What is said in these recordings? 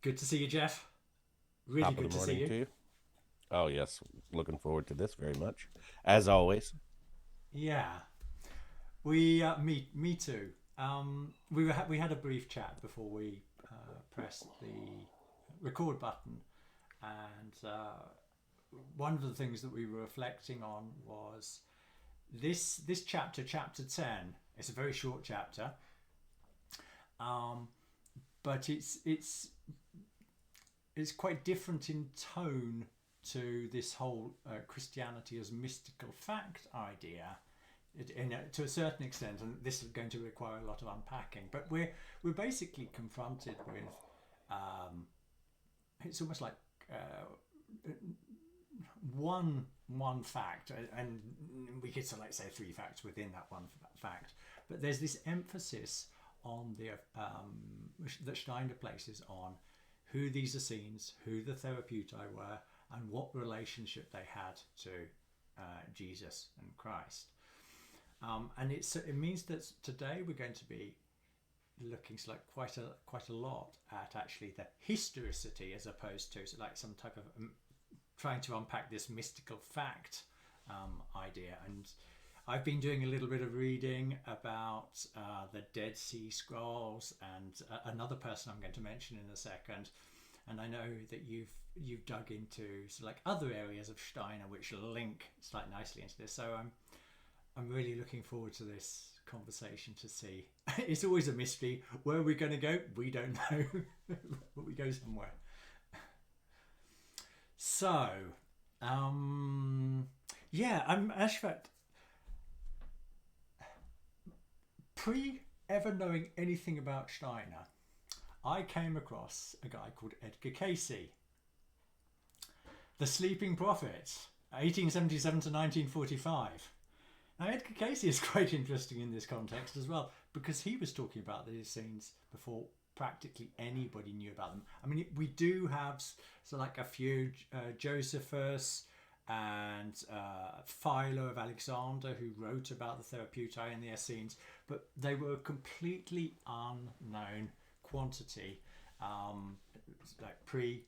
Good to see you, Jeff. Really Top of good the to see morning you. to you. Oh, yes. Looking forward to this very much. As always. Yeah, me too. We had a brief chat before we pressed the record button, and one of the things that we were reflecting on was this chapter, chapter 10. It's a very short chapter, um, but it's quite different in tone to this whole Christianity as mystical fact idea. To a certain extent, and this is going to require a lot of unpacking. But we're basically confronted with it's almost like one fact, and we could say, like, say three facts within that one fact. But there's this emphasis on the that Steiner places on who these Essenes, who the Therapeutae were, and what relationship they had to Jesus and Christ. And it means that today we're going to be looking like quite a lot at actually the historicity as opposed to like some type of trying to unpack this mystical fact idea. And I've been doing a little bit of reading about the Dead Sea Scrolls, and another person I'm going to mention in a second. And I know that you've dug into like other areas of Steiner which link quite nicely into this. So I'm really looking forward to this conversation to see. It's always a mystery. Where are we going to go? We don't know, but we go somewhere. So, yeah, I'm actually pre ever knowing anything about Steiner. I came across a guy called Edgar Casey, the Sleeping Prophet, 1877 to 1945. Now, Edgar Casey is quite interesting in this context as well because he was talking about these scenes before practically anybody knew about them. I mean, we do have so like a few Josephus and Philo of Alexander who wrote about the Therapeutae and the Essenes, but they were a completely unknown quantity, like pre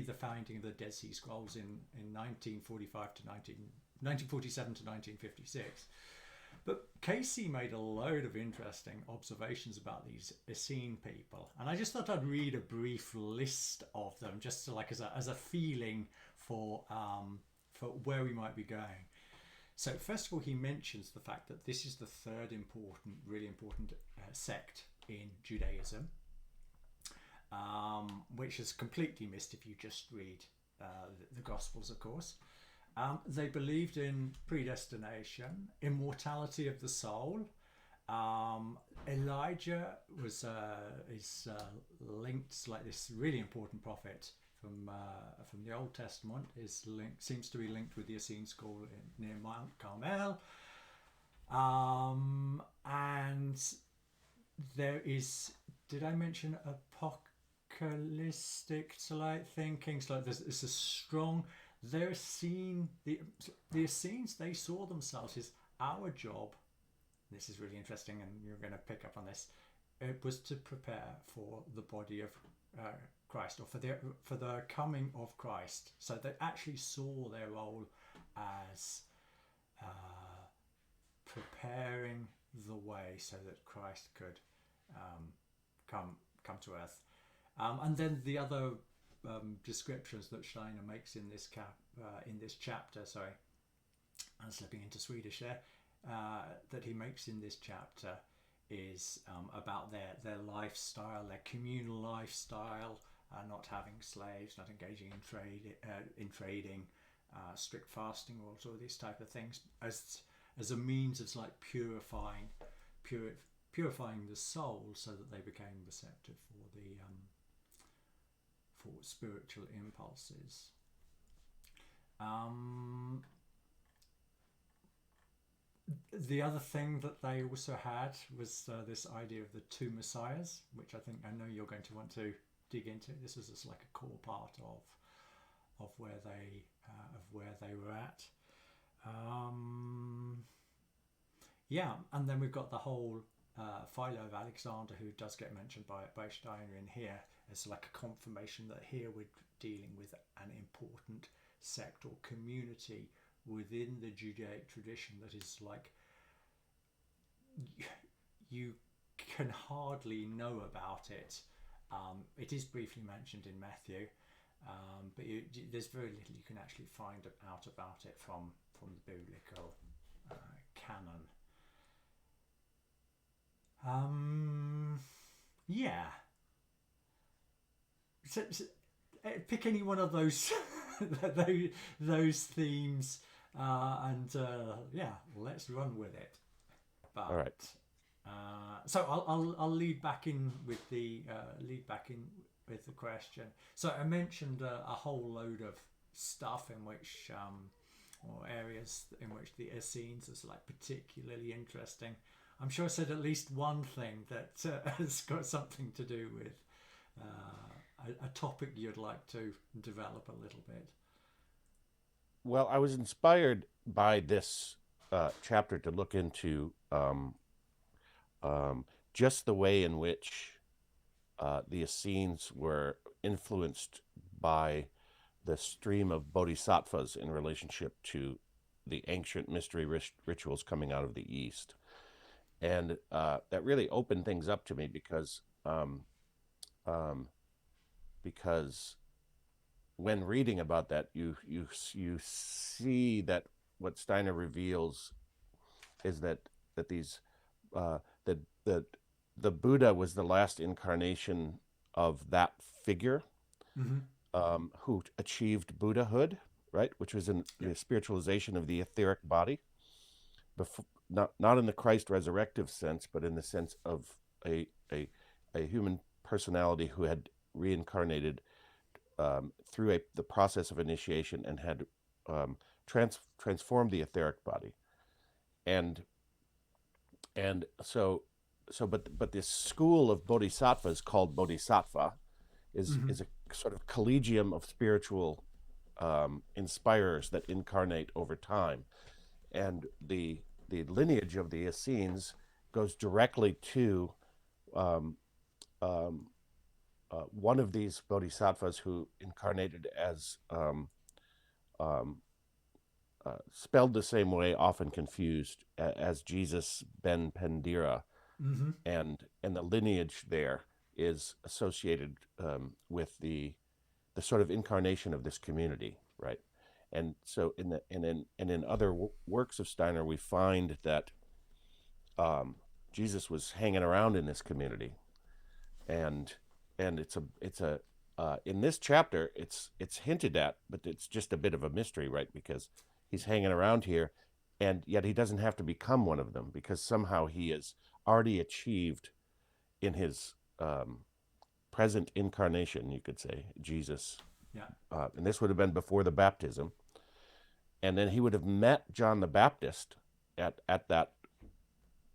the finding of the Dead Sea Scrolls in 1945 to 1947 to 1956. But Casey made a load of interesting observations about these Essene people, and I just thought I'd read a brief list of them, just to, like as a feeling for where we might be going. So first of all, he mentions the fact that this is the third really important sect in Judaism, which is completely missed if you just read the Gospels, of course. They believed in predestination, immortality of the soul. Elijah is linked, like this really important prophet from the Old Testament, seems to be linked with the Essene school near Mount Carmel. And there is, did I mention apocalyptic like thinking? So like there's a strong, they're seen, the Essenes, they saw themselves as our job. This is really interesting, and you're going to pick up on this. It was to prepare for the body of Christ, or for the coming of Christ. So they actually saw their role as preparing the way so that Christ could um, come to earth. And then the other descriptions that Steiner makes in this chapter. Sorry, I'm slipping into Swedish there. That he makes in this chapter is about their lifestyle, their communal lifestyle, not having slaves, not engaging in trading, strict fasting, all these type of things, as a means of like purifying the soul, so that they became receptive for spiritual impulses. Um, the other thing that they also had was this idea of the two messiahs, which I know you're going to want to dig into. This was just like a core part of where they were at. Yeah, and then we've got the whole Philo of Alexander, who does get mentioned by Steiner in here, as like a confirmation that here we're dealing with an important sect or community within the Judaic tradition that is like you can hardly know about it. It is briefly mentioned in Matthew, but there's very little you can actually find out about it from the biblical canon. Yeah. So, pick any one of those those themes, and yeah, let's run with it. But All right. so I'll lead back in with the question. So I mentioned a whole load of stuff in which or areas in which the Essenes is like particularly interesting. I'm sure I said at least one thing that has got something to do with a topic you'd like to develop a little bit. Well, I was inspired by this chapter to look into just the way in which the Essenes were influenced by the stream of Bodhisattvas in relationship to the ancient mystery rituals coming out of the East. And that really opened things up to me because when reading about that, you see that what Steiner reveals is that these that the Buddha was the last incarnation of that figure who achieved Buddhahood, right? Which was in the spiritualization of the etheric body, before, not in the Christ resurrective sense, but in the sense of a human personality who had reincarnated through the process of initiation and had transformed the etheric body, and but this school of bodhisattvas called Bodhisattva is a sort of collegium of spiritual inspirers that incarnate over time, and the lineage of the Essenes goes directly to one of these bodhisattvas who incarnated as spelled the same way, often confused, as Jesus ben Pendira, and the lineage there is associated with the sort of incarnation of this community, right? And so in other works of Steiner, we find that Jesus was hanging around in this community, and it's a in this chapter it's hinted at, but it's just a bit of a mystery, right? Because he's hanging around here, and yet he doesn't have to become one of them, because somehow he has already achieved in his present incarnation, you could say, Jesus. Yeah. And this would have been before the baptism, and then he would have met John the Baptist at that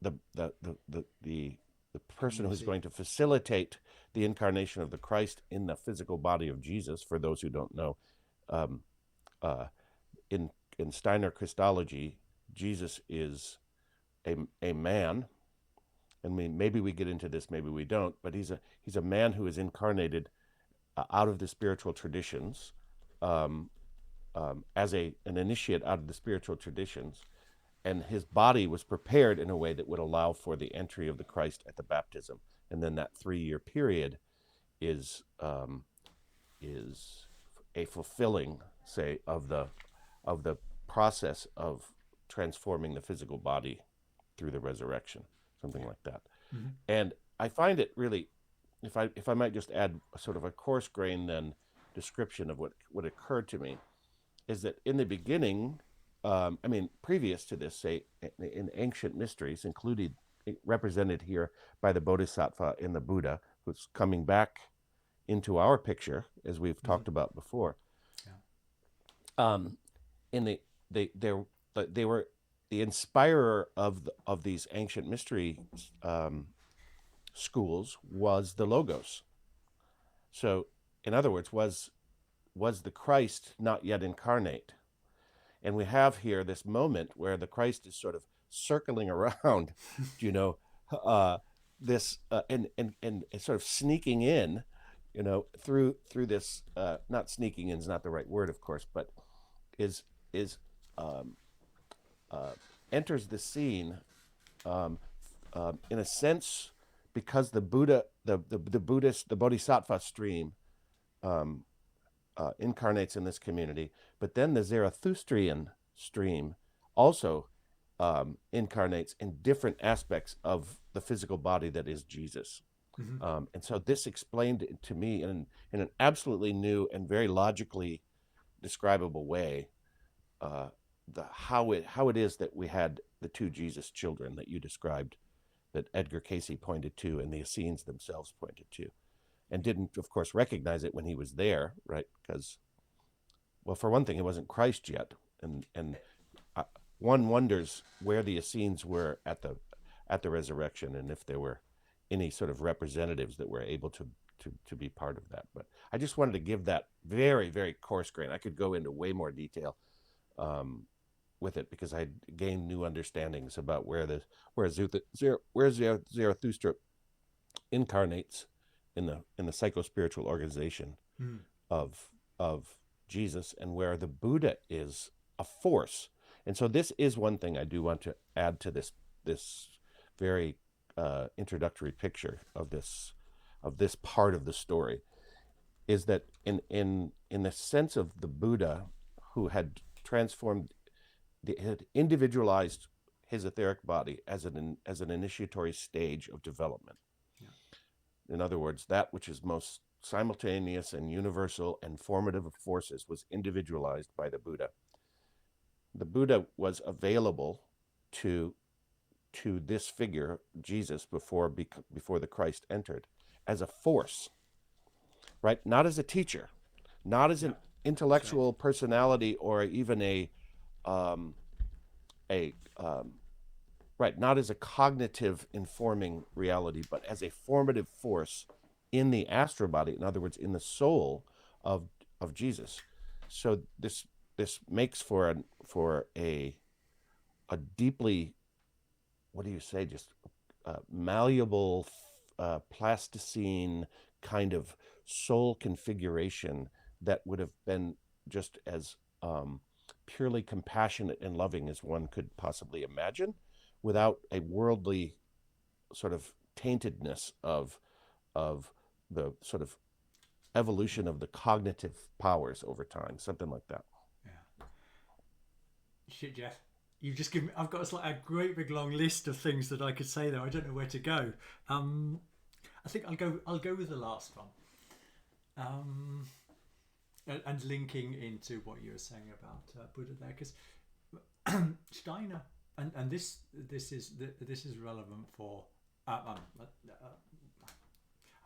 the person who's going to facilitate the incarnation of the Christ in the physical body of Jesus. For those who don't know, in Steiner Christology, Jesus is a man, and maybe we get into this, maybe we don't, but he's a man who is incarnated out of the spiritual traditions, as an initiate out of the spiritual traditions, and his body was prepared in a way that would allow for the entry of the Christ at the baptism, and then that 3-year period is a fulfilling, say, of the process of transforming the physical body through the resurrection, something like that. And I find it really, if I might just add sort of a coarse grain then description of what occurred to me, is that in the beginning, previous to this, say, in ancient mysteries, included, represented here by the Bodhisattva in the Buddha, who's coming back into our picture, as we've talked about before. They were the inspirer of these ancient mystery schools was the Logos. So, in other words, was the Christ not yet incarnate? And we have here this moment where the Christ is sort of circling around, this and sort of sneaking in, through this, not sneaking in is not the right word, of course, but is um, uh, enters the scene, um, in a sense, because the Buddha, the Buddhist, the Bodhisattva stream, um, incarnates in this community, but then the Zarathustrian stream also, incarnates in different aspects of the physical body that is Jesus. Hmm. And so this explained to me in an absolutely new and very logically describable way, uh, the how it is that we had the two Jesus children that you described, that Edgar Casey pointed to, and the Essenes themselves pointed to, and didn't, of course, recognize it when he was there, right? Because, well, for one thing, it wasn't Christ yet, and uh, one wonders where the Essenes were at the resurrection, and if there were any sort of representatives that were able to be part of that. But I just wanted to give that very, very coarse grain. I could go into way more detail, um, with it, because I gained new understandings about where Zarathustra incarnates in the psycho spiritual organization Mm. of of Jesus, and where the Buddha is a force. And so this is one thing I do want to add to this very, introductory picture of this part of the story, is that in the sense of the Buddha, who had transformed, had individualized his etheric body as an initiatory stage of development. Yeah. In other words, that which is most simultaneous and universal and formative of forces was individualized by the Buddha. The Buddha was available to this figure, Jesus, before the Christ entered, as a force, right? Not as a teacher, not as Yeah. an That's right. intellectual personality, or even um, a right, not as a cognitive informing reality, but as a formative force in the astral body. In other words, in the soul of Jesus. So this makes for a deeply, what do you say, just, malleable, plasticine kind of soul configuration that would have been just as, purely compassionate and loving as one could possibly imagine, without a worldly sort of taintedness of the sort of evolution of the cognitive powers over time, something like that. Yeah. Shit, Jeff. You've just given me. I've got a great big long list of things that I could say there. I don't know where to go. Um, I think I'll go with the last one. Um, and linking into what you were saying about Buddha there, because Steiner, and this is relevant for.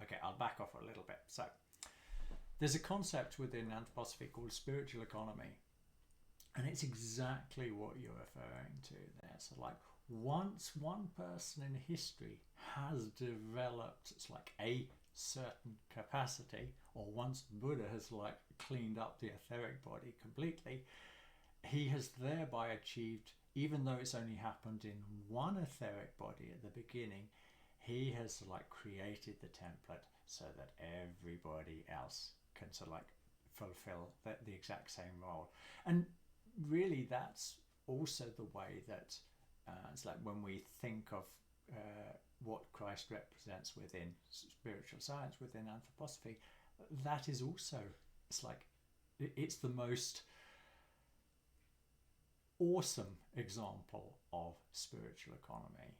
Okay, I'll back off a little bit. So there's a concept within anthroposophy called spiritual economy, and it's exactly what you're referring to there. So, like, once one person in history has developed, it's like a certain capacity, or once Buddha has like cleaned up the etheric body completely, he has thereby achieved, even though it's only happened in one etheric body at the beginning, he has like created the template so that everybody else can sort of like fulfill the exact same role. And really, that's also the way that it's like when we think of what Christ represents within spiritual science, within anthroposophy, that is also, it's like, it's the most awesome example of spiritual economy,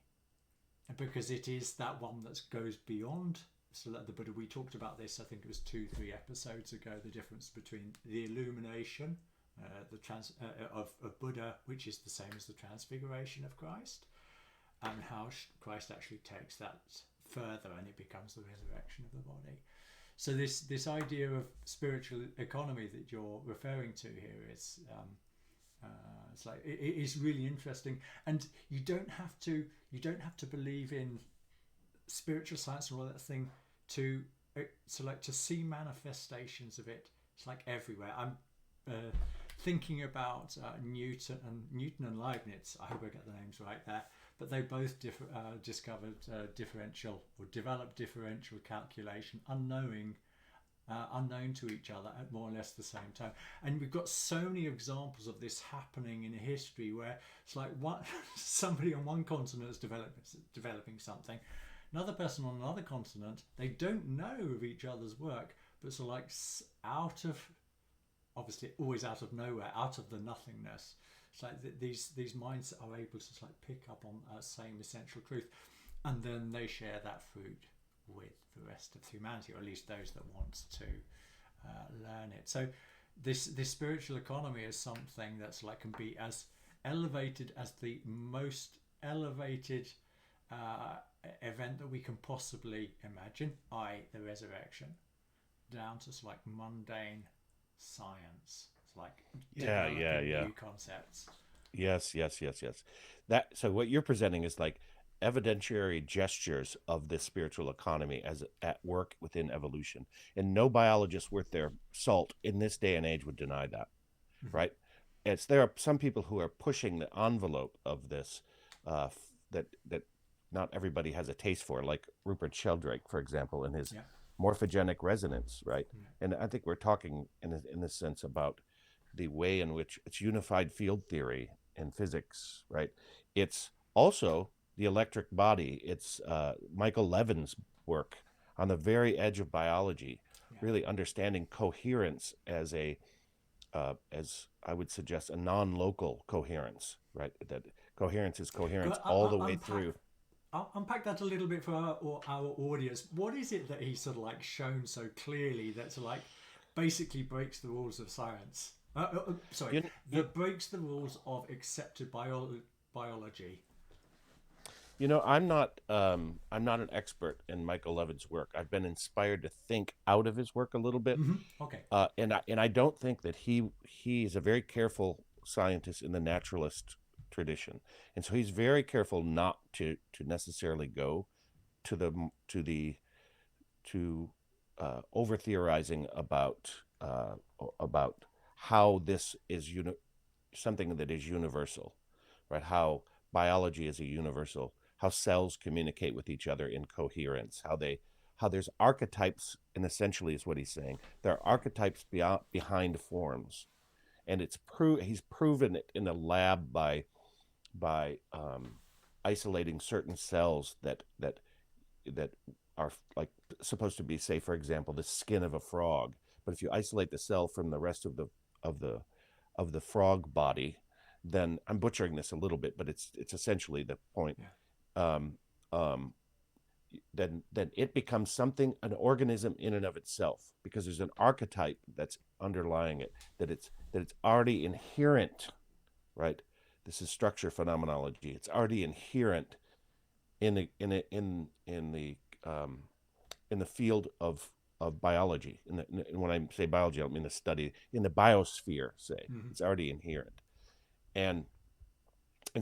because it is that one that goes beyond. So that the Buddha, we talked about this, I think it was 2-3 episodes ago, the difference between the illumination of Buddha, which is the same as the transfiguration of Christ, and how Christ actually takes that further and it becomes the resurrection of the body. So this idea of spiritual economy that you're referring to here is it's like it is really interesting, and you don't have to believe in spiritual science and all that thing to to see manifestations of it. It's like everywhere. I'm thinking about Newton and Leibniz. I hope I get the names right there. but they both discovered differential or developed differential calculation unknown to each other at more or less the same time. And we've got so many examples of this happening in history where it's like somebody on one continent is developing something, another person on another continent, they don't know of each other's work, but it's like out of, obviously always out of nowhere, out of the nothingness. It's like these minds are able to like pick up on same essential truth, and then they share that food with the rest of humanity, or at least those that want to learn it. So this spiritual economy is something that's like can be as elevated as the most elevated event that we can possibly imagine, i.e. the resurrection, down to like mundane science. It's like developing new concepts. Yes. That, so what you're presenting is like evidentiary gestures of this spiritual economy as at work within evolution, and no biologist worth their salt in this day and age would deny that. Right? There are some people who are pushing the envelope of this that not everybody has a taste for, like Rupert Sheldrake, for example, in his morphogenic resonance, right? And I think we're talking in this sense about the way in which it's unified field theory in physics, right? It's also the electric body. It's Michael Levin's work on the very edge of biology, really understanding coherence as as I would suggest, a non-local coherence, right? That coherence is coherence all the way through. I'll unpack that a little bit for our audience. What is it that he's sort of like shown so clearly that's like basically breaks the rules of science? That breaks the rules of accepted biology. You know, I'm not an expert in Michael Levin's work. I've been inspired to think out of his work a little bit. Okay. And I don't think that he is a very careful scientist in the naturalist tradition, and so he's very careful not to necessarily go to over theorizing about how this is something that is universal, right? How biology is a universal, how cells communicate with each other in coherence, how there's archetypes, and essentially is what he's saying. There are archetypes behind forms, and he's proven it in the lab by isolating certain cells that are like supposed to be, say, for example, the skin of a frog. But if you isolate the cell from the rest of the frog body, then I'm butchering this a little bit, but it's essentially the point. Then it becomes something, an organism in and of itself, because there's an archetype that's underlying it, that it's already inherent, right? This is structure phenomenology. It's already inherent in the field of biology. And when I say biology, I don't mean the study in the biosphere. Say it's already inherent, and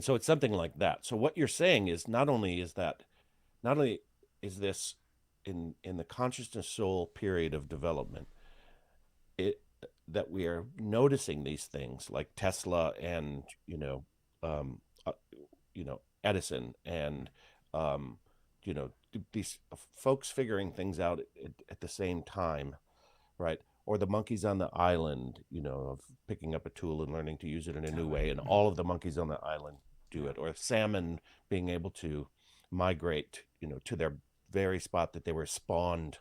so it's something like that. So what you're saying is not only is this in the consciousness soul period of development, that we are noticing these things like Tesla and Edison and these folks figuring things out at the same time, right? Or the monkeys on the island, of picking up a tool and learning to use it in a new way, and all of the monkeys on the island do it. Or salmon being able to migrate, to their very spot that they were spawned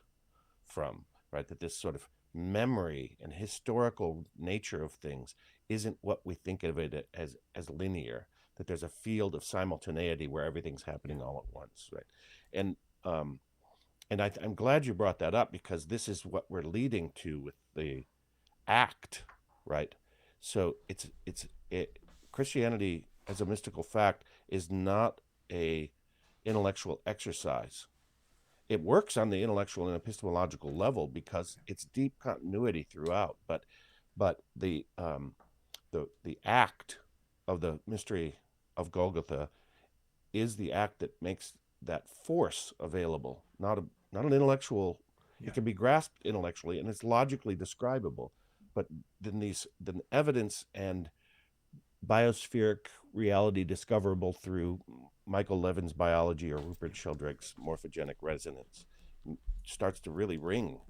from, right? That this sort of memory and historical nature of things isn't what we think of it as linear, that there's a field of simultaneity where everything's happening all at once, right? And I'm glad you brought that up, because this is what we're leading to with the act, right? So Christianity as a mystical fact is not a intellectual exercise. It works on the intellectual and epistemological level because it's deep continuity throughout, but the act of the mystery of Golgotha is the act that makes that force available, not an intellectual. It can be grasped intellectually and it's logically describable, but then the evidence and biospheric reality discoverable through Michael Levin's biology or Rupert Sheldrake's morphogenic resonance starts to really ring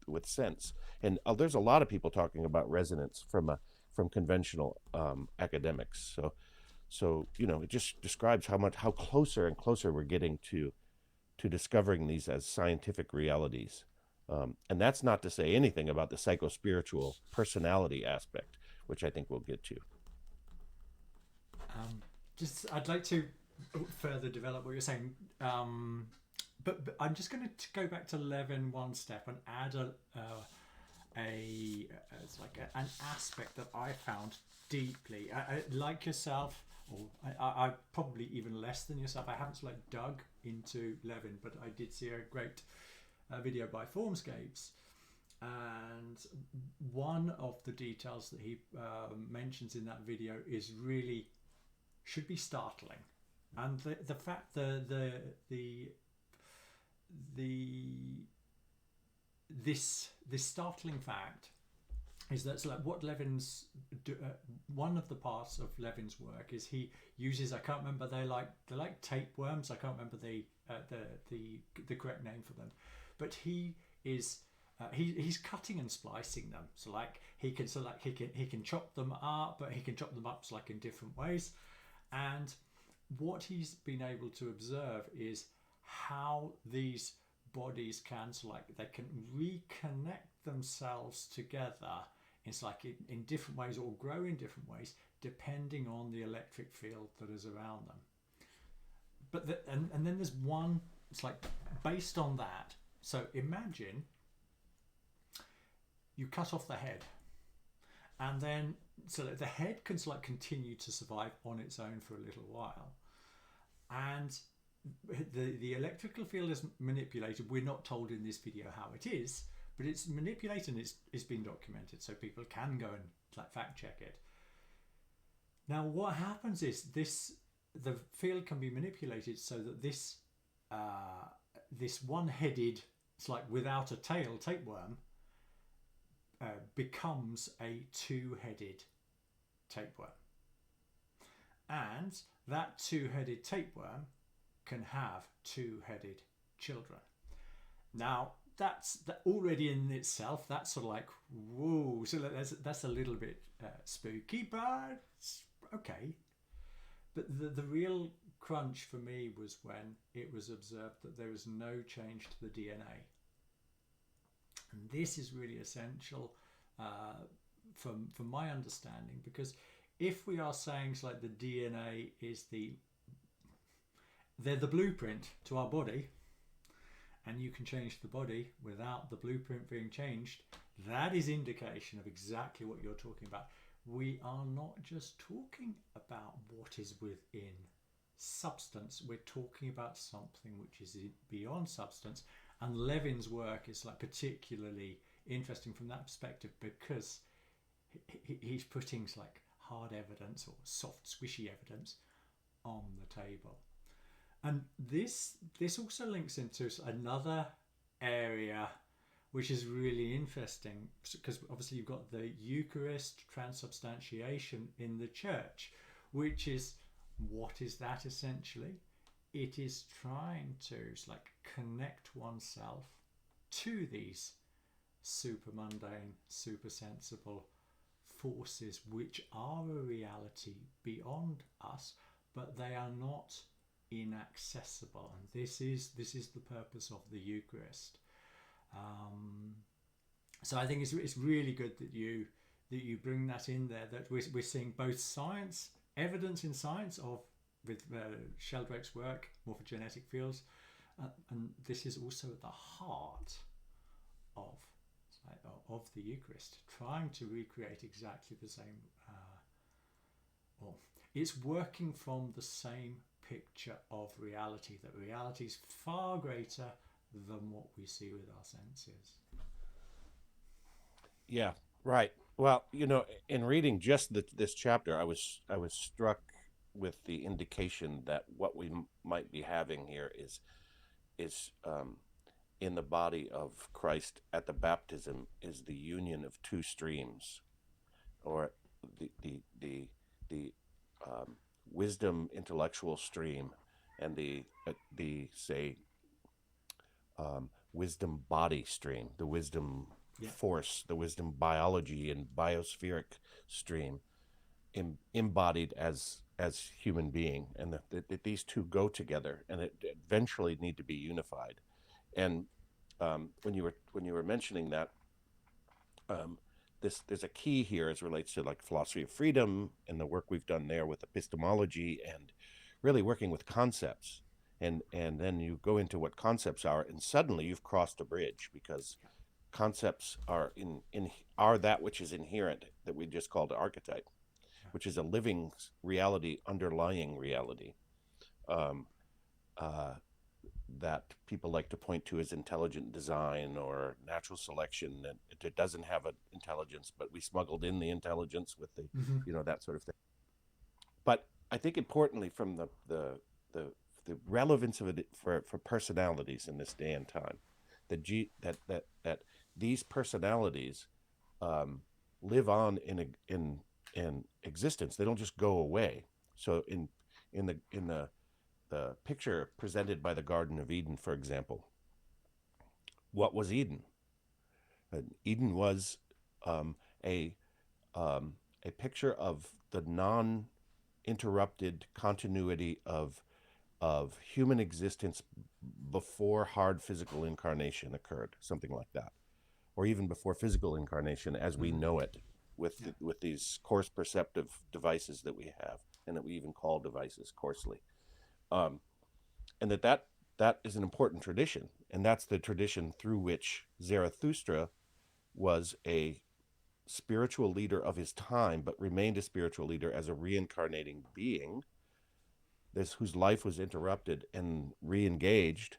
with sense. And there's a lot of people talking about resonance from conventional academics. So it just describes how closer and closer we're getting to discovering these as scientific realities. And that's not to say anything about the psychospiritual personality aspect, which I think we'll get to. Just I'd like to further develop what you're saying, but I'm just going to go back to Levin one step and add an aspect that I found deeply, like yourself, or I probably even less than yourself. I haven't dug into Levin, but I did see a great video by Formscapes, and one of the details that he mentions in that video is really should be startling, and the fact this startling fact is that what Levin's one of the parts of Levin's work is he uses, I can't remember, they're like tapeworms, I can't remember the correct name for them, but he is he's cutting and splicing them, so he can chop them up, but he can chop them up in different ways. And what he's been able to observe is how these bodies can they can reconnect themselves together. It's in different ways, or grow in different ways depending on the electric field that is around them. But and then there's one. It's based on that. So imagine you cut off the head, and then so that the head can continue to survive on its own for a little while, and the electrical field is manipulated. We're not told in this video how it is, but it's manipulated and it's been documented, so people can go and fact check it. Now what happens is the field can be manipulated so that this one-headed, it's without a tail tapeworm, becomes a two-headed tapeworm, and that two-headed tapeworm can have two-headed children. Now that's already in itself, that's whoa, so that's a little bit spooky, but okay. But the real crunch for me was when it was observed that there was no change to the DNA. And this is really essential from my understanding, because if we are saying the DNA is they're the blueprint to our body, and you can change the body without the blueprint being changed, that is indication of exactly what you're talking about. We are not just talking about what is within substance, we're talking about something which is beyond substance. And Levin's work is particularly interesting from that perspective, because he's putting hard evidence or soft squishy evidence on the table. And this also links into another area which is really interesting, because obviously you've got the Eucharist, transubstantiation in the church, which is, what is that essentially? It is trying to connect oneself to these super mundane, super sensible forces which are a reality beyond us, but they are not inaccessible. And this is the purpose of the Eucharist. So I think it's really good that you bring that in there, that we're seeing both science, evidence in science with Sheldrake's work, morphogenetic fields, and this is also at the heart of the Eucharist, trying to recreate exactly the same, it's working from the same picture of reality, that reality is far greater than what we see with our senses. Yeah, right. Well, in reading just this chapter, I was struck with the indication that what we might be having here is in the body of Christ at the baptism is the union of two streams, or the wisdom intellectual stream and the say wisdom body stream, the wisdom Yeah. force, the wisdom biology and biospheric stream, embodied as human being, and that these two go together and it eventually need to be unified. And when you were mentioning that, there's a key here as relates to like philosophy of freedom and the work we've done there with epistemology and really working with concepts. And then you go into what concepts are, and suddenly you've crossed a bridge, because concepts are that which is inherent, that we just called archetype, which is a living reality underlying reality, um, uh, that people like to point to as intelligent design or natural selection, that it doesn't have an intelligence, but we smuggled in the intelligence with the, Mm-hmm. that sort of thing. But I think importantly, from the relevance of it for personalities in this day and time, that these personalities live on in existence. They don't just go away. So in the picture presented by the Garden of Eden, for example, what was Eden? Eden was um, a a picture of the non-interrupted continuity of human existence before hard physical incarnation occurred, something like that, or even before physical incarnation as we Mm-hmm. know it, with Yeah. with these coarse perceptive devices that we have, and that we even call devices coarsely. Um, and that is an important tradition, and that's the tradition through which Zarathustra was a spiritual leader of his time, but remained a spiritual leader as a reincarnating being, whose life was interrupted and re-engaged,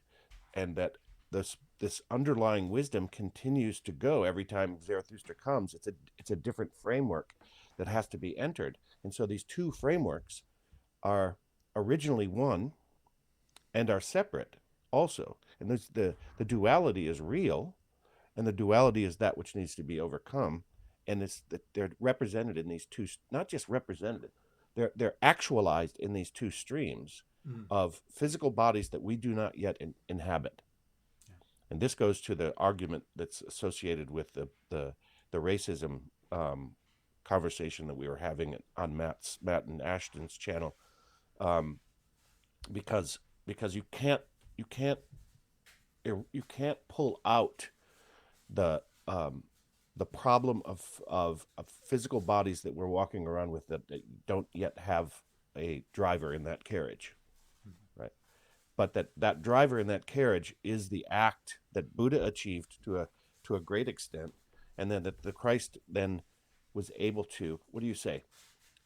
and that this underlying wisdom continues to go every time Zarathustra comes. It's a different framework that has to be entered, and so these two frameworks are originally one and are separate also. And the duality is real, and the duality is that which needs to be overcome. And it's that they're represented in these two, not just represented, they're actualized in these two streams Mm. of physical bodies that we do not yet inhabit. Yeah. And this goes to the argument that's associated with the racism conversation that we were having on Matt and Ashton's channel, um, because you can't you can't pull out the um, the problem of physical bodies that we're walking around with, that don't yet have a driver in that carriage, right? But that driver in that carriage is the act that Buddha achieved to a great extent, and then that the Christ then was able to. What do you say?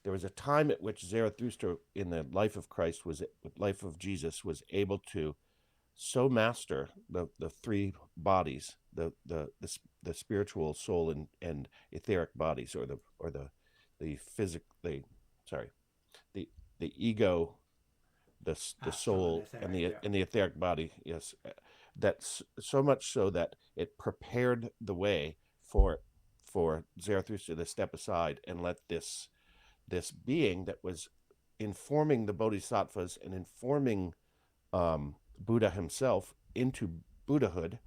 There was a time at which Zarathustra, in the life of Christ, life of Jesus, was able to so master the three bodies, the spiritual soul and etheric bodies, or the physic the sorry the the ego, the Astral and soul, and etheric. the Yeah. and the etheric body. Yes, that's so much so that it prepared the way for Zarathustra to step aside and let this being that was informing the bodhisattvas and informing Buddha himself into Buddhahood,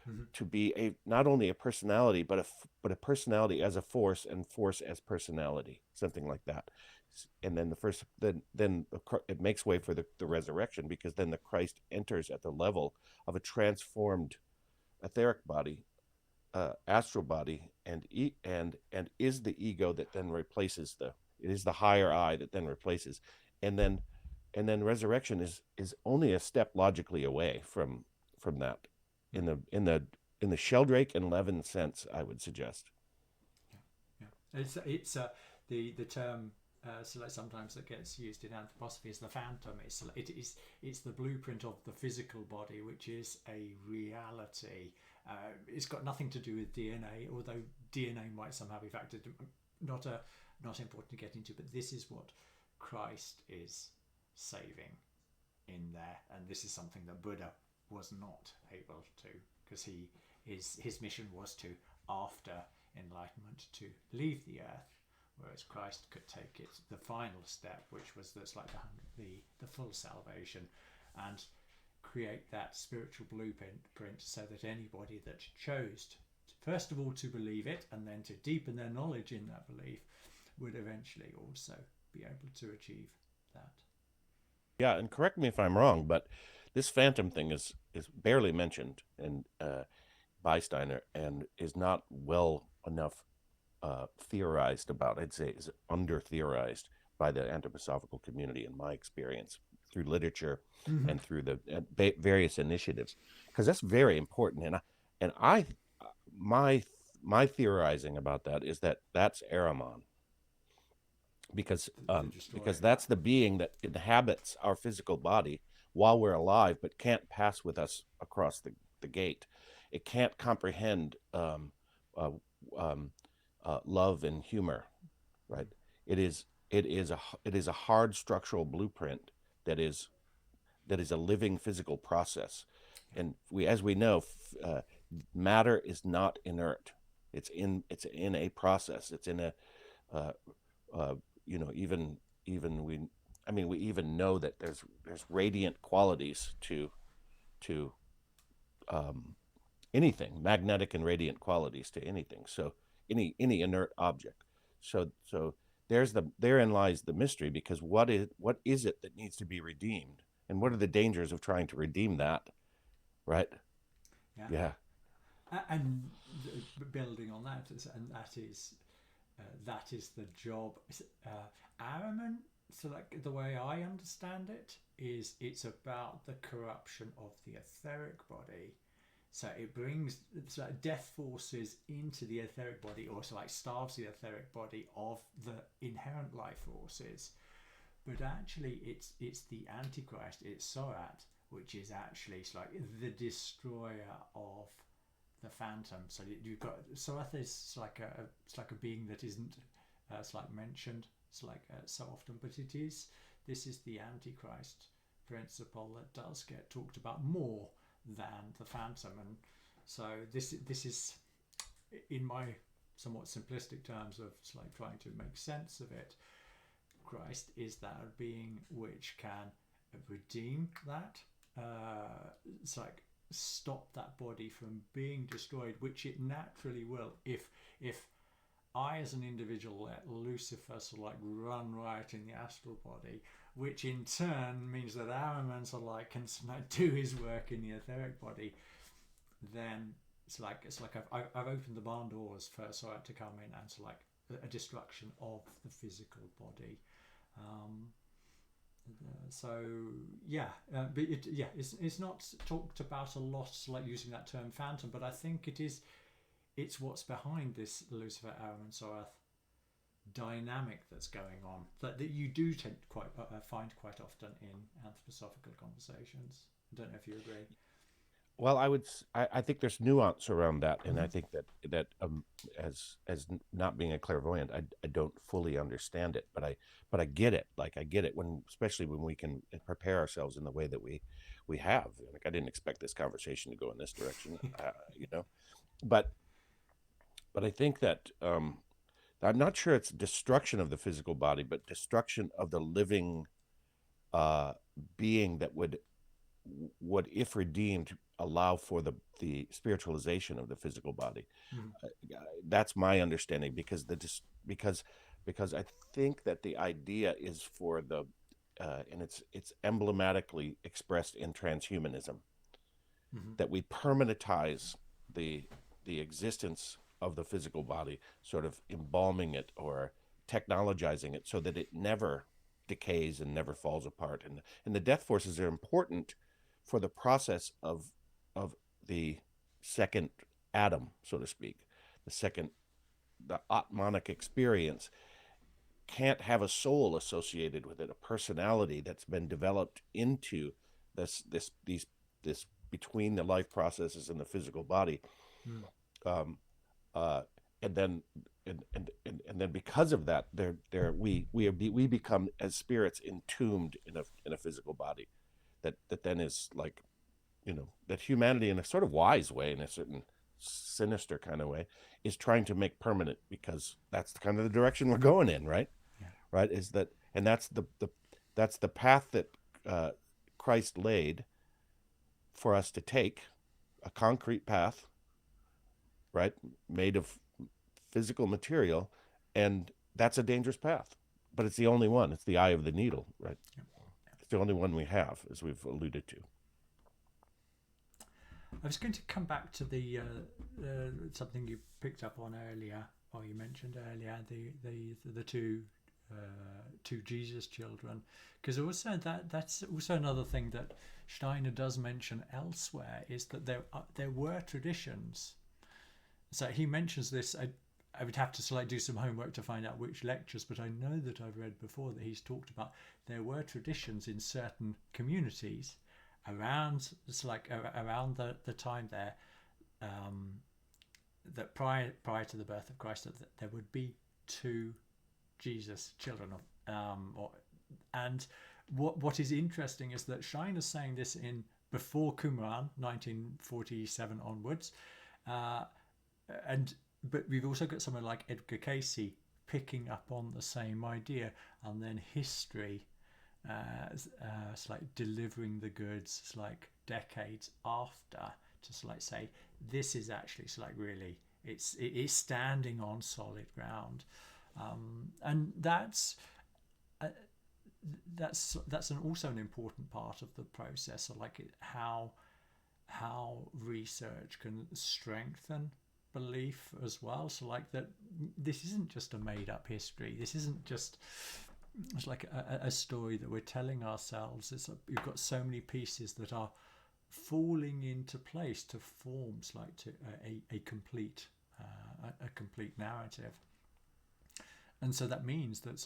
Mm-hmm. to be a not only a personality, but a personality as a force, and force as personality, something like that. And then it makes way for the resurrection, because then the Christ enters at the level of a transformed etheric body, astral body, and is the ego that then replaces it is the higher I that then replaces, and then resurrection is only a step logically away from that, in the Sheldrake and Levin sense, I would suggest. Yeah. Yeah. It's the term. So like sometimes that gets used in anthroposophy is the phantom. It's the blueprint of the physical body, which is a reality. It's got nothing to do with DNA, although DNA might somehow be factored. Not important to get into, but this is what Christ is saving in there, and this is something that Buddha was not able to, because his mission was to, after enlightenment, to leave the earth whereas Christ could take it the final step, which was that's like the full salvation, and create that spiritual blueprint so that anybody that chose first of all to believe it and then to deepen their knowledge in that belief would eventually also be able to achieve that. Yeah, and correct me if I'm wrong, but this phantom thing is barely mentioned in by Steiner and is not well enough theorized about. I'd say is under theorized by the anthroposophical community, in my experience, through literature and through the various initiatives, because that's very important. And my theorizing about that is that that's Ahriman, because that's the being that inhabits our physical body while we're alive, but can't pass with us across the gate. It can't comprehend uh, um, love and humor, right? It is a hard structural blueprint that is a living physical process, and as we know, matter is not inert. It's in a process. It's in a uh, even we even know that there's radiant qualities to um, anything, magnetic and radiant qualities to anything. So any inert object. So therein lies the mystery, because what is it that needs to be redeemed, and what are the dangers of trying to redeem that, right? Yeah. Yeah. And building on that, and that is the job. Ahriman, so like the way I understand it, is it's about the corruption of the etheric body. So it brings death forces into the etheric body, or so like starves the etheric body of the inherent life forces. But actually, it's the Antichrist, it's Sorat, which is actually like the destroyer of the phantom. So you've got Sorath is like a being that isn't it's like mentioned so often, but this is the Antichrist principle that does get talked about more than the phantom. And so this is in my somewhat simplistic terms of like trying to make sense of it. Christ is that being which can redeem that. It's like stop that body from being destroyed, which it naturally will if I as an individual let Lucifer sort of like run riot in the astral body, which in turn means that Ahriman sort of like can do his work in the etheric body. Then it's like I've opened the barn doors for Sorat to come in, and so like a destruction of the physical body. But it's not talked about a lot, like using that term phantom, but I think it's what's behind this Lucifer, Ahriman, Sorath dynamic that's going on that you do find quite often in anthroposophical conversations. I don't know if you agree. Well, I think there's nuance around that, and I think that as not being a clairvoyant, I don't fully understand it, but I get it. Like I get it especially when we can prepare ourselves in the way that we have. Like I didn't expect this conversation to go in this direction, but I think that I'm not sure it's destruction of the physical body, but destruction of the living being that would, if redeemed, allow for the spiritualization of the physical body. That's my understanding, because I think that the idea is for the and it's emblematically expressed in transhumanism, that we permanentize the existence of the physical body, sort of embalming it or technologizing it so that it never decays and never falls apart. And the death forces are important for the process of the second Adam, so to speak. The Atmanic experience can't have a soul associated with it, a personality that's been developed into this between the life processes and the physical body. And then because of that, we become as spirits entombed in a physical body, that then is like, that humanity, in a sort of wise way, in a certain sinister kind of way, is trying to make permanent, because that's kind of the direction we're going in, right? Yeah. Right? Is that, and that's the path that Christ laid for us to take, a concrete path, right, made of physical material, and that's a dangerous path. But it's the only one. It's the eye of the needle, right? Yeah. It's the only one we have, as we've alluded to. I was going to come back to the something you picked up on earlier, or you mentioned earlier, the two Jesus children, because also that's also another thing that Steiner does mention elsewhere, is that there were traditions. So he mentions this. I would have to do some homework to find out which lectures, but I know that I've read before that he's talked about there were traditions in certain communities around around the time there, that prior to the birth of Christ, that there would be two Jesus children, and what is interesting is that Steiner's saying this in before Qumran, 1947 onwards, but we've also got someone like Edgar Casey picking up on the same idea, and then history it's like delivering the goods, it's like decades after, to say this is actually really it is standing on solid ground, and that's also an important part of the process, of how research can strengthen belief as well. So that this isn't just a made up history. This isn't just, it's like a story that we're telling ourselves. You've got so many pieces that are falling into place to form a complete narrative. And so that means that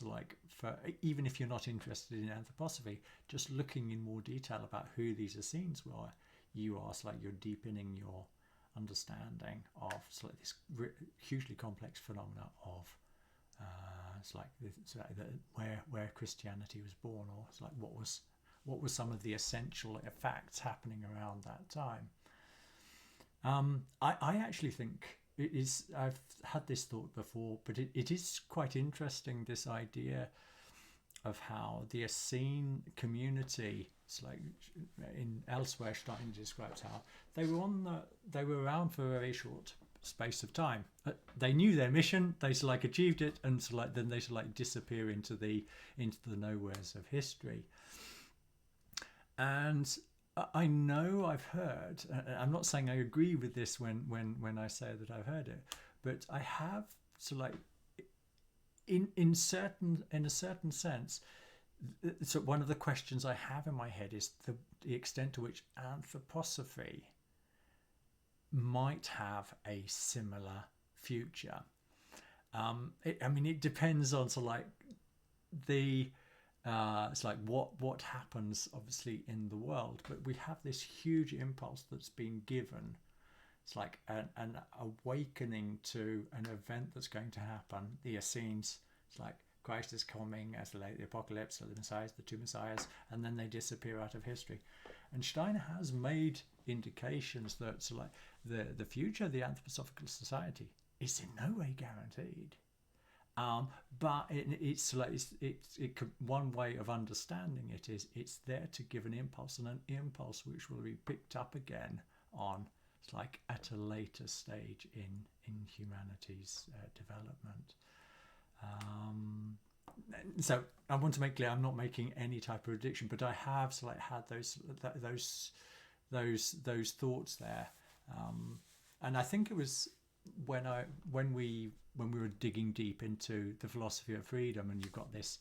for even if you're not interested in anthroposophy, just looking in more detail about who these Essenes were, you're deepening your understanding of this hugely complex phenomena of where Christianity was born, or what was some of the essential facts happening around that time. I actually think it is. I've had this thought before, but it is quite interesting, this idea of how the Essene community, in elsewhere, Steiner describes how they were around for a very short space of time. They knew their mission, they achieved it, and then they disappear into the nowheres of history. And I know I've heard, I'm not saying I agree with this when I say that I've heard it, but I have in a certain sense. So one of the questions I have in my head is the extent to which anthroposophy might have a similar future. It depends on what happens obviously in the world, but we have this huge impulse that's been given. It's like an awakening to an event that's going to happen. The Essenes, it's like Christ is coming as the apocalypse, the Messiahs, the two Messiahs, and then they disappear out of history. And Steiner has made indications that the future of the Anthroposophical Society is in no way guaranteed. But one way of understanding it is it's there to give an impulse, and an impulse which will be picked up again on at a later stage in humanity's development. So I want to make clear I'm not making any type of prediction, but I have had those thoughts there, and I think it was when we were digging deep into the philosophy of freedom, and you've got this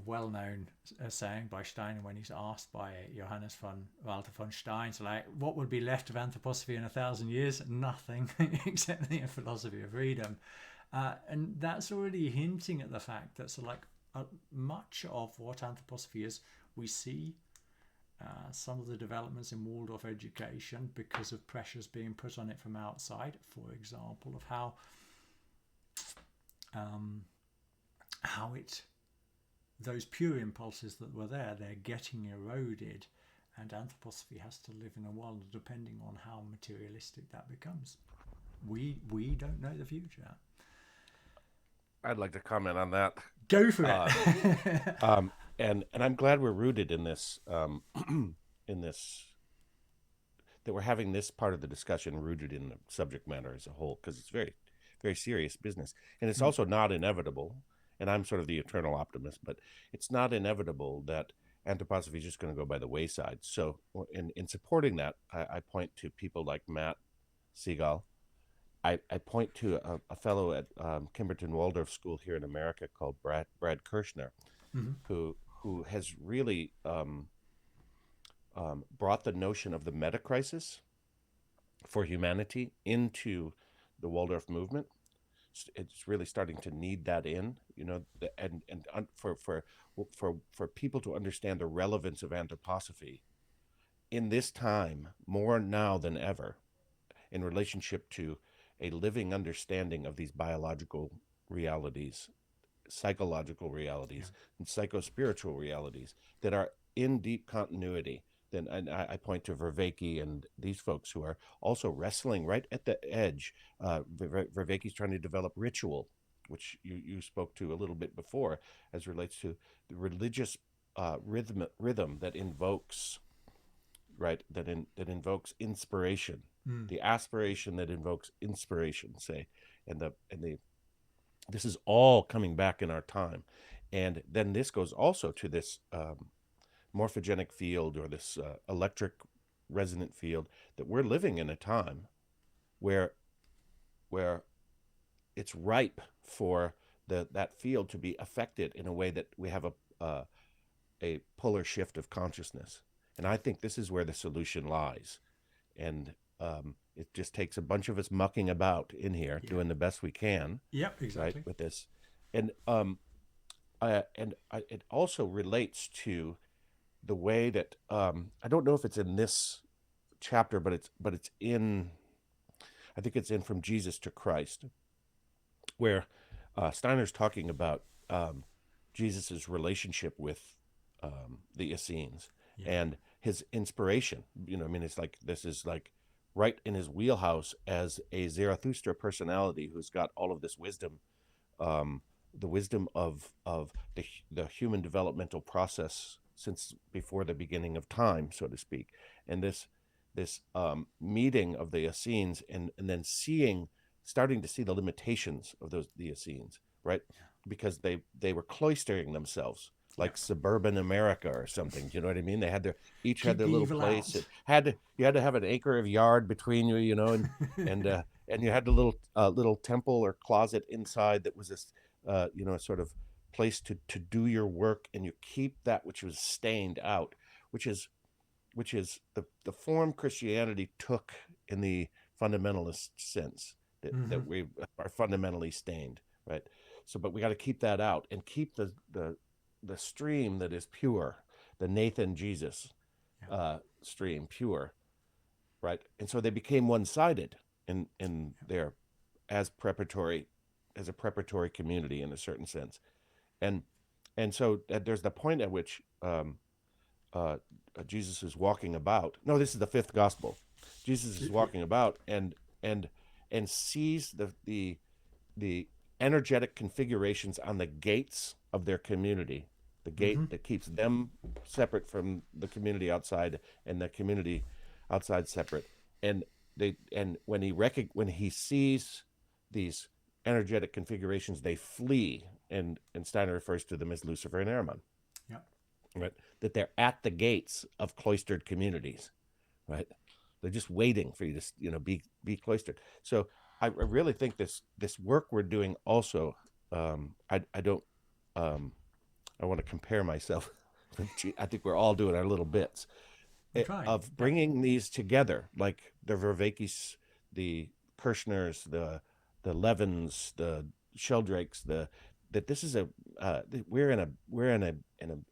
well-known saying by Steiner when he's asked by Johannes von Walter von Stein, what would be left of anthroposophy in 1,000 years? Nothing except the philosophy of freedom. And that's already hinting at the fact that much of what anthroposophy is, we see some of the developments in Waldorf education because of pressures being put on it from outside, for example, of how those pure impulses that were there, they're getting eroded, and anthroposophy has to live in a world depending on how materialistic that becomes. We don't know the future. I'd like to comment on that. Go for Uh, it. and I'm glad we're rooted in this in this that we're having this part of the discussion rooted in the subject matter as a whole, because it's very, very serious business. And it's also not inevitable, and I'm sort of the eternal optimist, but it's not inevitable that anthroposophy is just going to go by the wayside. So in supporting that, I point to people like Matt Siegel. I point to a fellow at Kimberton Waldorf School here in America called Brad Kirshner, Mhm. who has really brought the notion of the meta crisis for humanity into the Waldorf movement. It's really starting to need that in, and for people to understand the relevance of anthroposophy in this time more now than ever, in relationship to a living understanding of these biological realities, psychological realities, and psychospiritual realities that are in deep continuity. Then and I point to Vervaeke and these folks who are also wrestling right at the edge. Vervaeke's trying to develop ritual, which you spoke to a little bit before, as relates to the religious rhythm that invokes, right, that invokes inspiration, the aspiration that invokes inspiration, say, and the this is all coming back in our time. And then this goes also to this morphogenic field, or this electric resonant field, that we're living in a time where where it's ripe for that field to be affected in a way that we have a polar shift of consciousness. And I think this is where the solution lies. And it just takes a bunch of us mucking about in here, doing the best we can, Yep, exactly. right, with this. And it also relates to the way that I don't know if it's in this chapter, but it's in, I think it's in From Jesus to Christ, where Steiner's talking about Jesus's relationship with the Essenes and his inspiration. I mean, it's like this is like right in his wheelhouse as a Zarathustra personality who's got all of this wisdom, the wisdom of the human developmental process since before the beginning of time, so to speak. And this meeting of the Essenes, and then starting to see the limitations of the Essenes, right? Because they were cloistering themselves like suburban America or something. Do you know what I mean? They had each had Keep their the little evil place. out. You had to have an acre of yard between you, and you had the little temple or closet inside that was this sort of place to do your work, and you keep that which was stained out, which is the form Christianity took in the fundamentalist sense, that we are fundamentally stained, right? So, but we got to keep that out and keep the stream that is pure, the Nathan Jesus stream pure, right? And so they became one-sided in their as a preparatory community in a certain sense, and so there's the point at which Jesus is walking about. No, this is the fifth gospel. Jesus is walking about and sees the energetic configurations on the gates of their community, the gate that keeps them separate from the community outside, and the community outside separate. And when he sees these energetic configurations, they flee. And Steiner refers to them as Lucifer and Ahriman. Yeah. Right? That they're at the gates of cloistered communities, right? They're just waiting for you to, be cloistered. So I really think this work we're doing also, I don't, I want to compare myself. I think we're all doing our little bits of bringing these together, like the Vervaekes, the Kirshners, the Levins, the Sheldrakes, that this is we're in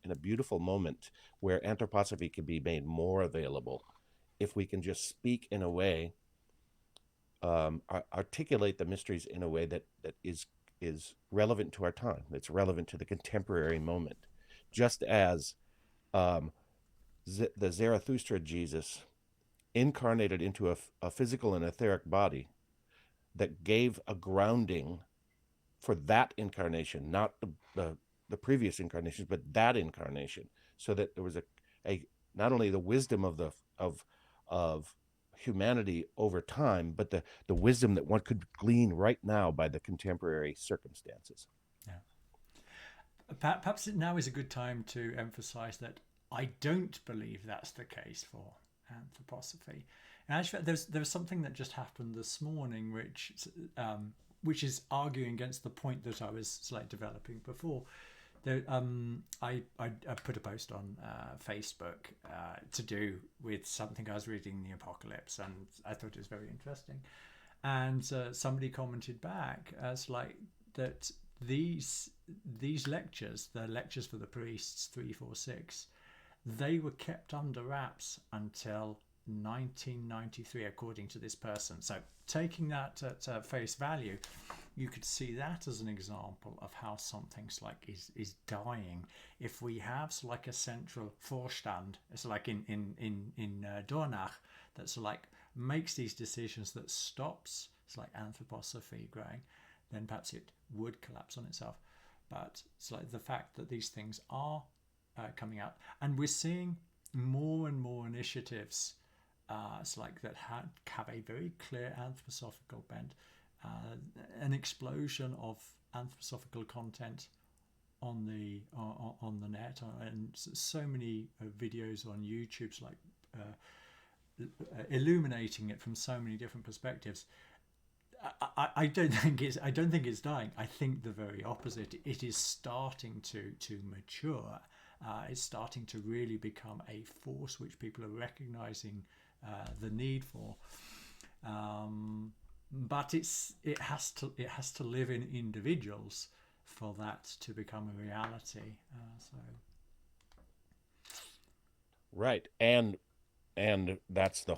a beautiful moment where anthroposophy can be made more available if we can just speak in a way, articulate the mysteries in a way that is relevant to our time, that's relevant to the contemporary moment, just as the Zarathustra Jesus incarnated into a physical and etheric body that gave a grounding for that incarnation, not the previous incarnations, but that incarnation, so that there was a not only the wisdom of of humanity over time, but the wisdom that one could glean right now by the contemporary circumstances. Yeah. Perhaps now is a good time to emphasize that I don't believe that's the case for anthroposophy. And actually, there's something that just happened this morning, which is arguing against the point that I was like developing before. There, I put a post on Facebook to do with something I was reading in the Apocalypse, and I thought it was very interesting. And somebody commented back as like that these lectures, the lectures for the priests 346, they were kept under wraps until 1993, according to this person. So taking that at face value, you could see that as an example of how something's like is dying. If we have like a central Vorstand, it's like in Dornach, that's like makes these decisions, that stops it's like anthroposophy growing, then perhaps it would collapse on itself. But it's like the fact that these things are coming out, and we're seeing more and more initiatives it's like that have a very clear anthroposophical bent, an explosion of anthroposophical content on the net, and so many videos on YouTube's like illuminating it from so many different perspectives. I don't think it's dying. I think the very opposite. It is starting to mature. It's starting to really become a force which people are recognizing the need for. But it has to live in individuals for that to become a reality. Right, and that's the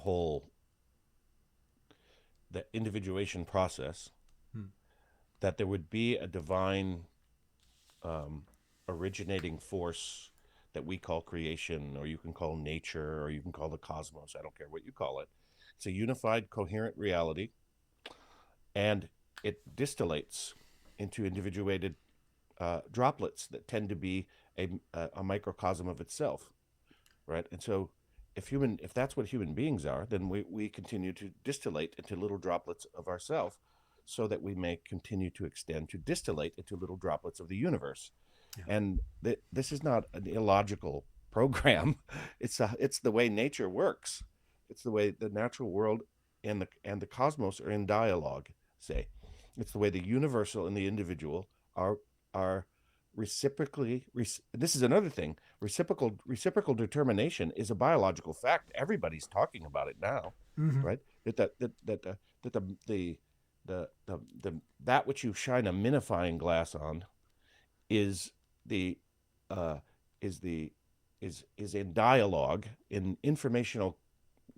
individuation process. That there would be a divine originating force that we call creation, or you can call nature, or you can call the cosmos. I don't care what you call it. It's a unified, coherent reality, and it distillates into individuated droplets that tend to be a microcosm of itself, right? And so if that's what human beings are, then we continue to distillate into little droplets of ourself, so that we may continue to extend to distillate into little droplets of the universe. Yeah. And this is not an illogical program. It's the way nature works. It's the way the natural world and the cosmos are in dialogue. Say, it's the way the universal and the individual are reciprocally. This is another thing. Reciprocal determination is a biological fact. Everybody's talking about it now, right? That which you shine a minifying glass on is in dialogue, in informational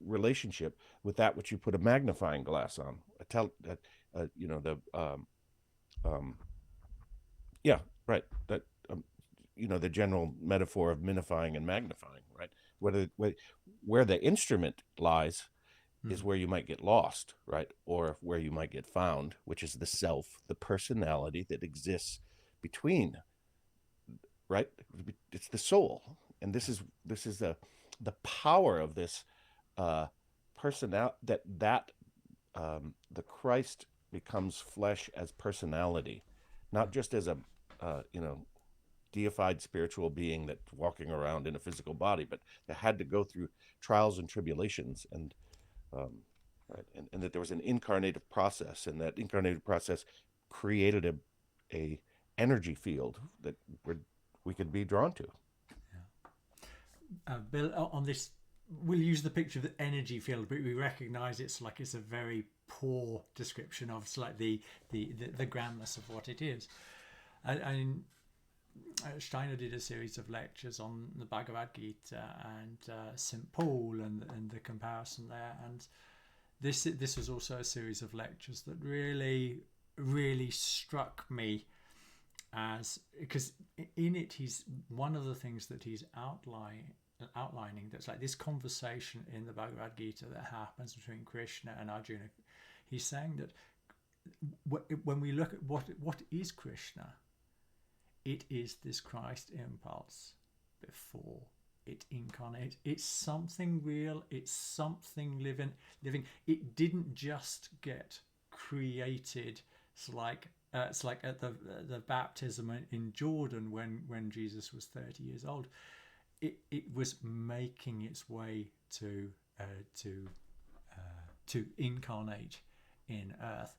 relationship with that which you put a magnifying glass on. The general metaphor of minifying and magnifying, right? Where the instrument lies is where you might get lost, right? Or where you might get found, which is the self, the personality that exists between, right? It's the soul. And this is the power of this personality, that the Christ becomes flesh as personality, not just as a deified spiritual being that's walking around in a physical body, but that had to go through trials and tribulations, and that there was an incarnative process, and that incarnative process created a energy field that we could be drawn to. Yeah. Bill, on this, we'll use the picture of the energy field, but we recognize it's a very poor description of the grandness of what it is. And Steiner did a series of lectures on the Bhagavad Gita and St. Paul and the comparison there, and this was also a series of lectures that really struck me, as because in it, he's one of the things that he's outlining that's like this conversation in the Bhagavad Gita that happens between Krishna and Arjuna. He's saying that when we look at what is Krishna, it is this Christ impulse before it incarnates. It's something real. It's something living. It didn't just get created. It's like at the baptism in Jordan when Jesus was 30 years old. It was making its way to incarnate in Earth,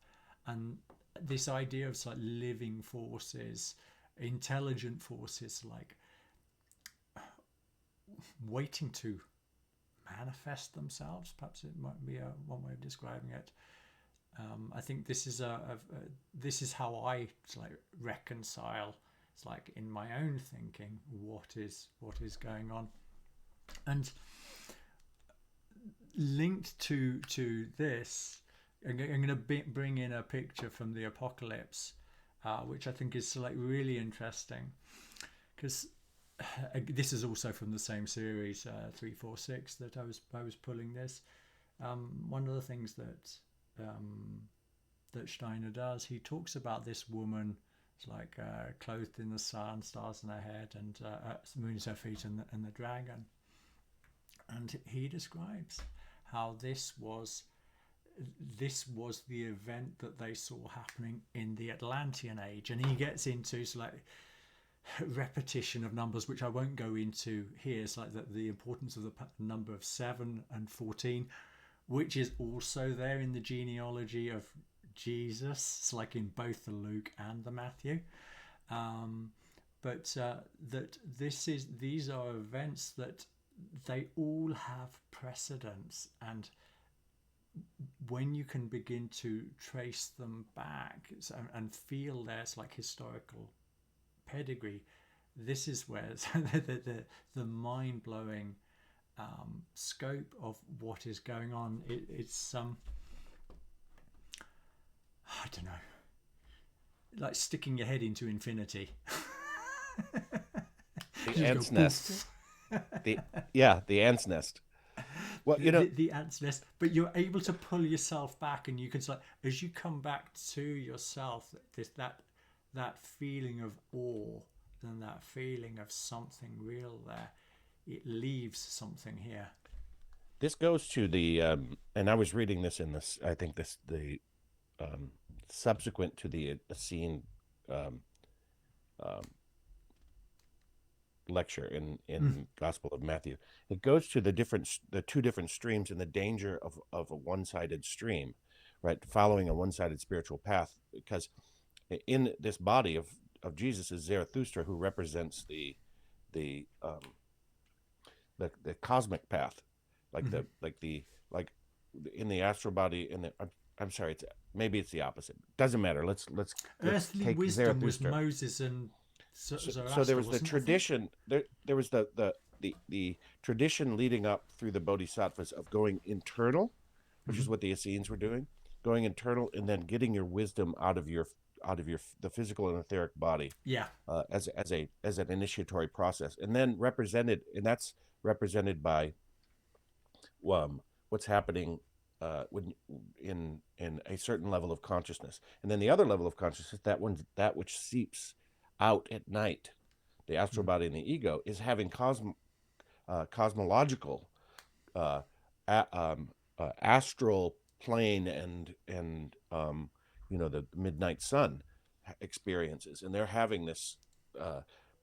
and this idea of like living forces, intelligent forces, like waiting to manifest themselves. Perhaps it might be one way of describing it. I think this is this is how I like reconcile. It's like in my own thinking, what is going on, and linked to this, I'm going to bring in a picture from the Apocalypse, which I think is like really interesting, because this is also from the same series 346 that I was pulling this. One of the things that Steiner does, he talks about this woman. It's like clothed in the sun, stars in her head, and moon is her feet, and the dragon. And he describes how this was the event that they saw happening in the Atlantean age, and he gets into like repetition of numbers, which I won't go into here. It's like the importance of the number of 7 and 14, which is also there in the genealogy of Jesus. It's like in both the Luke and the Matthew. But that these are events that they all have precedence, and when you can begin to trace them back and feel there's like historical pedigree, this is where the mind-blowing scope of what is going on. It's I don't know, like sticking your head into infinity. The ant's nest. The ant's nest. Well, the ant's nest, but you're able to pull yourself back, and you can like, as you come back to yourself, that feeling of awe and that feeling of something real there, it leaves something here. This goes to the and I was reading this in this, I think the subsequent to the Essene lecture in Gospel of Matthew. It goes to the two different streams and the danger of a one-sided stream, right? Following a one-sided spiritual path, because in this body of Jesus is Zarathustra, who represents the cosmic path, like in the astral body. I'm sorry, maybe it's the opposite. Doesn't matter. Let's earthly take wisdom Zarathustra. Was Moses and So there was the tradition. There was the tradition leading up through the Bodhisattvas of going internal, which is what the Essenes were doing, going internal, and then getting your wisdom out of the physical and etheric body. Yeah. As an initiatory process, and then that's represented by what's happening when in a certain level of consciousness, and then the other level of consciousness, that which seeps out at night, the astral body and the ego, is having cosmological astral plane and the midnight sun experiences, and they're having this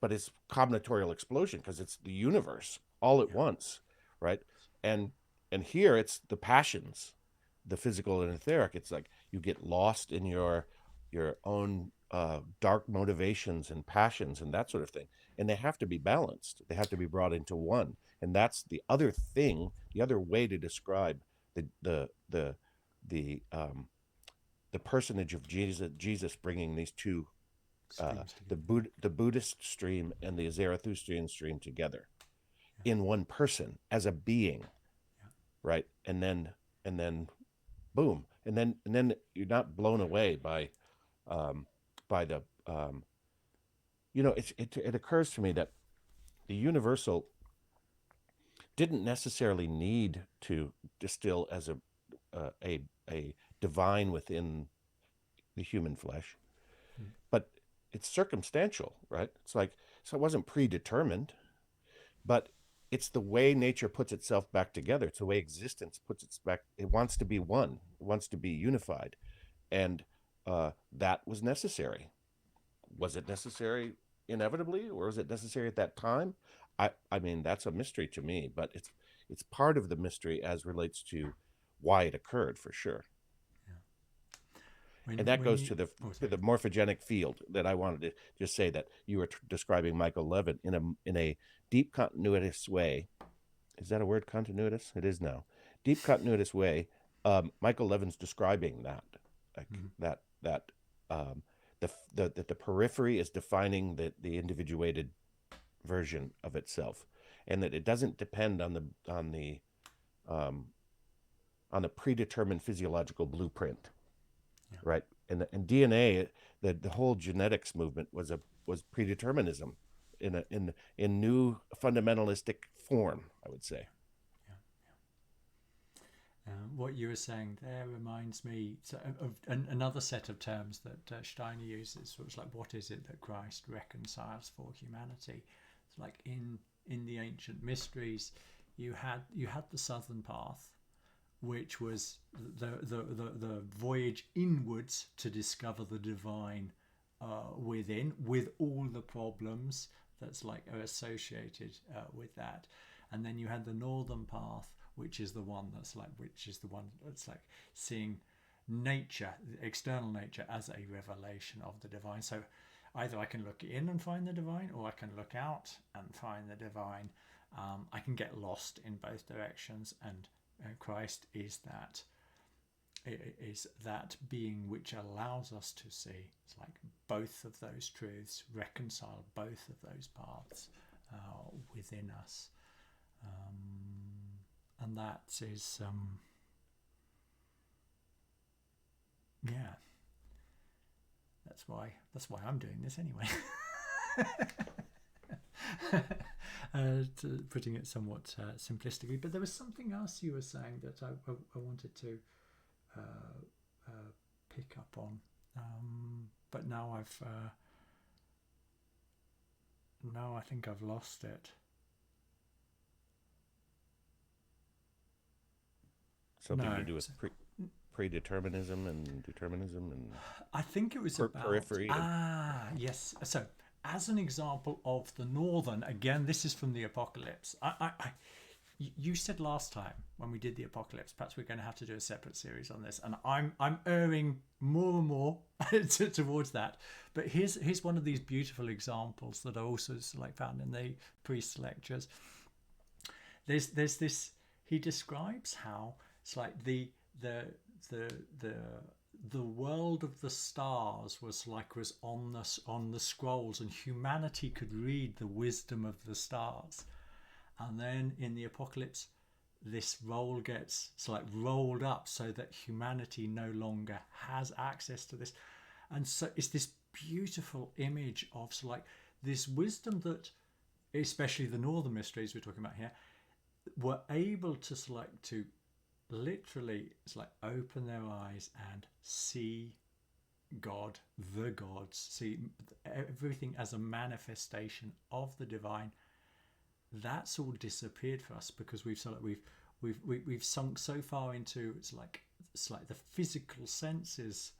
but it's combinatorial explosion, because it's the universe all at once, right? And here it's the passions, the physical and etheric. It's like you get lost in your own dark motivations and passions and that sort of thing, and they have to be balanced. They have to be brought into one, and that's the other thing. The other way to describe the personage of Jesus bringing these two, the Buddhist stream and the Zarathustrian stream together in one person as a being, right? And then boom, and then you're not blown away by the it occurs to me that the universal didn't necessarily need to distill as a divine within the human flesh, Mm. but it's circumstantial, right? It's like, so it wasn't predetermined, but it's the way nature puts itself back together. It's the way existence puts its back. It wants to be one. It wants to be unified, and that was necessary. Was it necessary inevitably, or was it necessary at that time? I mean, that's a mystery to me, but it's part of the mystery as relates to why it occurred, for sure. When And that when goes you to the oh to sorry the morphogenic field that I wanted to just say, that you were describing Michael Levin in a deep continuous way. Is that a word, continuous? It is now. Deep continuous way. Michael Levin's describing that, like Mhm. that the periphery is defining the individuated version of itself, and that it doesn't depend um, on the predetermined physiological blueprint, Yeah. right? And DNA, the whole genetics movement was predeterminism in new fundamentalistic form, I would say. Yeah. What you were saying there reminds me of another set of terms that Steiner uses. So it's like, what is it that Christ reconciles for humanity? It's like in the ancient mysteries, you had the southern path, which was the voyage inwards to discover the divine within, with all the problems that's like are associated with that. And then you had the northern path, which is the one that's like seeing nature, external nature, as a revelation of the divine. So either I can look in and find the divine, or I can look out and find the divine. I can get lost in both directions, and Christ is that being which allows us to see. It's like both of those truths, reconcile both of those paths within us, and that is yeah. That's why I'm doing this anyway. Putting it somewhat simplistically, but there was something else you were saying that I wanted to uh, uh, pick up on, but now I think I've lost it. Something No, to do with predeterminism and determinism and I think it was about periphery and yes. So as an example of the northern, again, this is from the apocalypse. You said last time when we did the apocalypse, perhaps we're going to have to do a separate series on this, and I'm erring more and more towards that. But here's one of these beautiful examples that are also like found in the priest lectures. There's this. He describes how it's like the the the the world of the stars was on the scrolls, and humanity could read the wisdom of the stars. And then in the apocalypse, this roll gets rolled up so that humanity no longer has access to this. And so it's this beautiful image of this wisdom that, especially the northern mysteries we're talking about here, were able to to literally open their eyes and see God, the gods, see everything as a manifestation of the divine. That's all disappeared for us because we've sunk so far into the physical senses,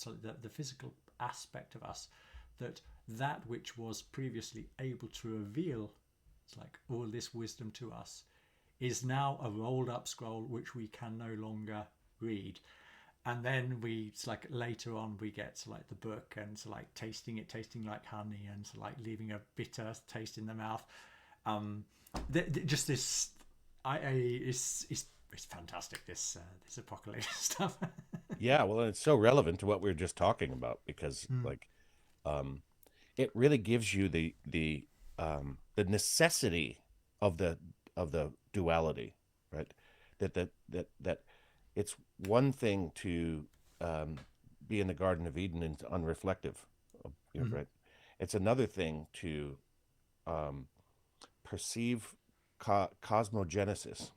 the physical aspect of us, that which was previously able to reveal all this wisdom to us is now a rolled up scroll which we can no longer read. And then later on we get the book, and tasting like honey, and leaving a bitter taste in the mouth. Just this it's fantastic, this apocalypse stuff. yeah, well, it's so relevant to what we were just talking about, because Mm. um it really gives you the necessity of the duality, right? That it's one thing to be in the Garden of Eden and unreflective, Mm. right? It's another thing to perceive cosmogenesis,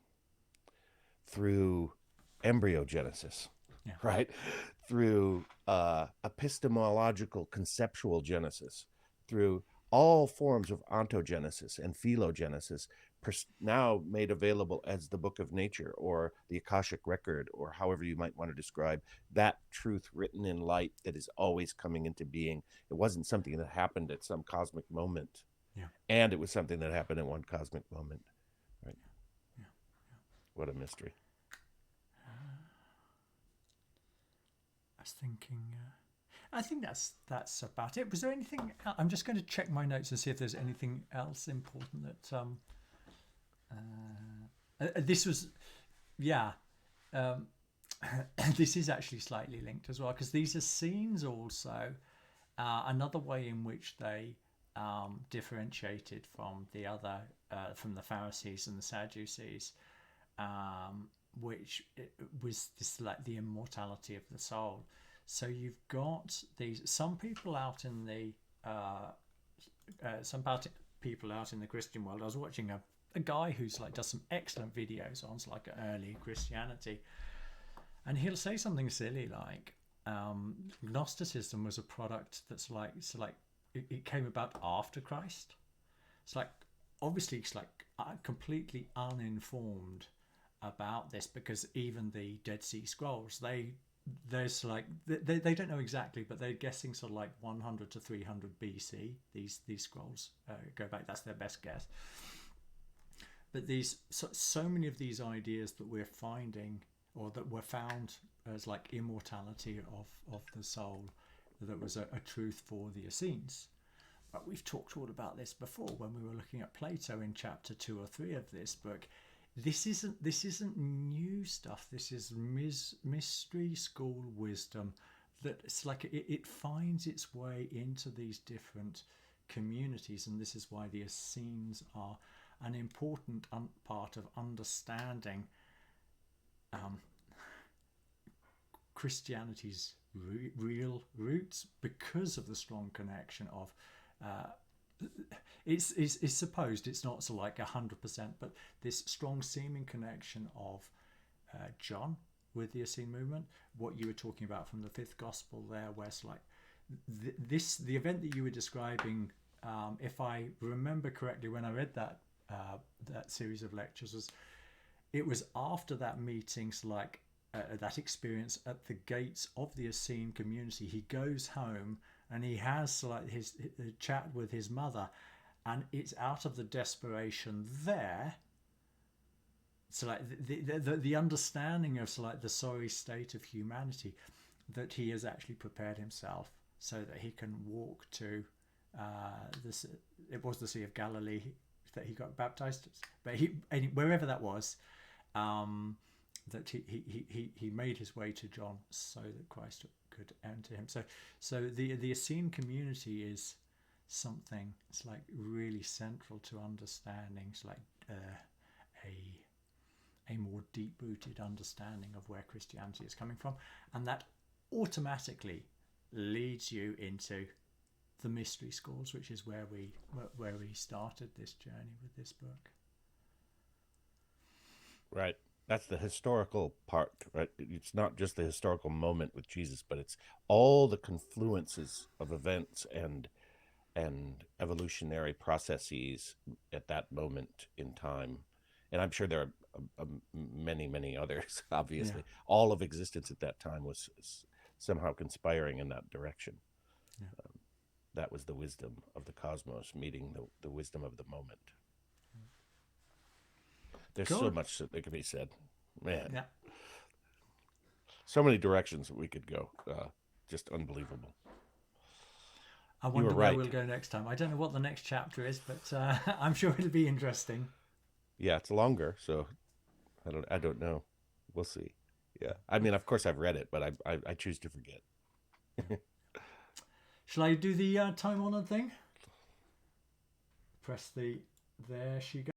through embryogenesis, Yeah. right? Through epistemological conceptual genesis, through all forms of ontogenesis and philogenesis, now made available as the Book of Nature or the Akashic Record, or however you might want to describe that truth written in light that is always coming into being. It wasn't something that happened at some cosmic moment, Yeah. and it was something that happened in one cosmic moment, right? Yeah. What a mystery. I was thinking. I think that's about it. Was there anything? I'm just going to check my notes and see if there's anything else important that. This was, yeah. This is actually slightly linked as well, because these are scenes also. Another way in which they differentiated from the other, from the Pharisees and the Sadducees, which was this, like, the immortality of the soul. So you've got some people out in the people out in the Christian world. I was watching a guy who's like does some excellent videos on like early Christianity, and he'll say something silly like Gnosticism was a product that's like, so like it came about after Christ. It's like, obviously it's like completely uninformed about this, because even the Dead Sea Scrolls, there's like they don't know exactly, but they're guessing sort of like 100 to 300 BC. These scrolls go back. That's their best guess. But so many of these ideas that we're finding, or that were found as like immortality of the soul, that was a truth for the Essenes. But we've talked all about this before when we were looking at Plato in chapter 2 or 3 of this book. This isn't new stuff. This is mystery school wisdom that it's like it finds its way into these different communities, and this is why the Essenes are an important part of understanding Christianity's real roots, because of the strong connection of it's supposed, it's not so like 100%, but this strong seeming connection of John with the Essene movement, what you were talking about from the 5th gospel there, where it's like the event that you were describing, if I remember correctly when I read that series of lectures, it was after that meeting, so like that experience at the gates of the Essene community. He goes home and he has like his chat with his mother, and it's out of the desperation there. So like the understanding of, so like, the sorry state of humanity, that he has actually prepared himself so that he can walk to this. It was the Sea of Galilee that he got baptized, but wherever that was, that he made his way to John so that Christ could enter him. So the Essene community is something, it's like really central to understanding. It's like a more deep-rooted understanding of where Christianity is coming from, and that automatically leads you into the mystery schools, which is where we started this journey with this book. Right. That's the historical part, right? It's not just the historical moment with Jesus, but it's all the confluences of events and evolutionary processes at that moment in time. And I'm sure there are many others, obviously. Yeah. All of existence at that time was somehow conspiring in that direction. Yeah. That was the wisdom of the cosmos meeting the wisdom of the moment. There's so much that could be said. Man. Yeah. So many directions that we could go. Just unbelievable. I wonder where we'll go next time. I don't know what the next chapter is, but I'm sure it'll be interesting. Yeah, it's longer, so I don't know. We'll see. Yeah. I mean, of course I've read it, but I choose to forget. Shall I do the time-honored thing? Press there she goes.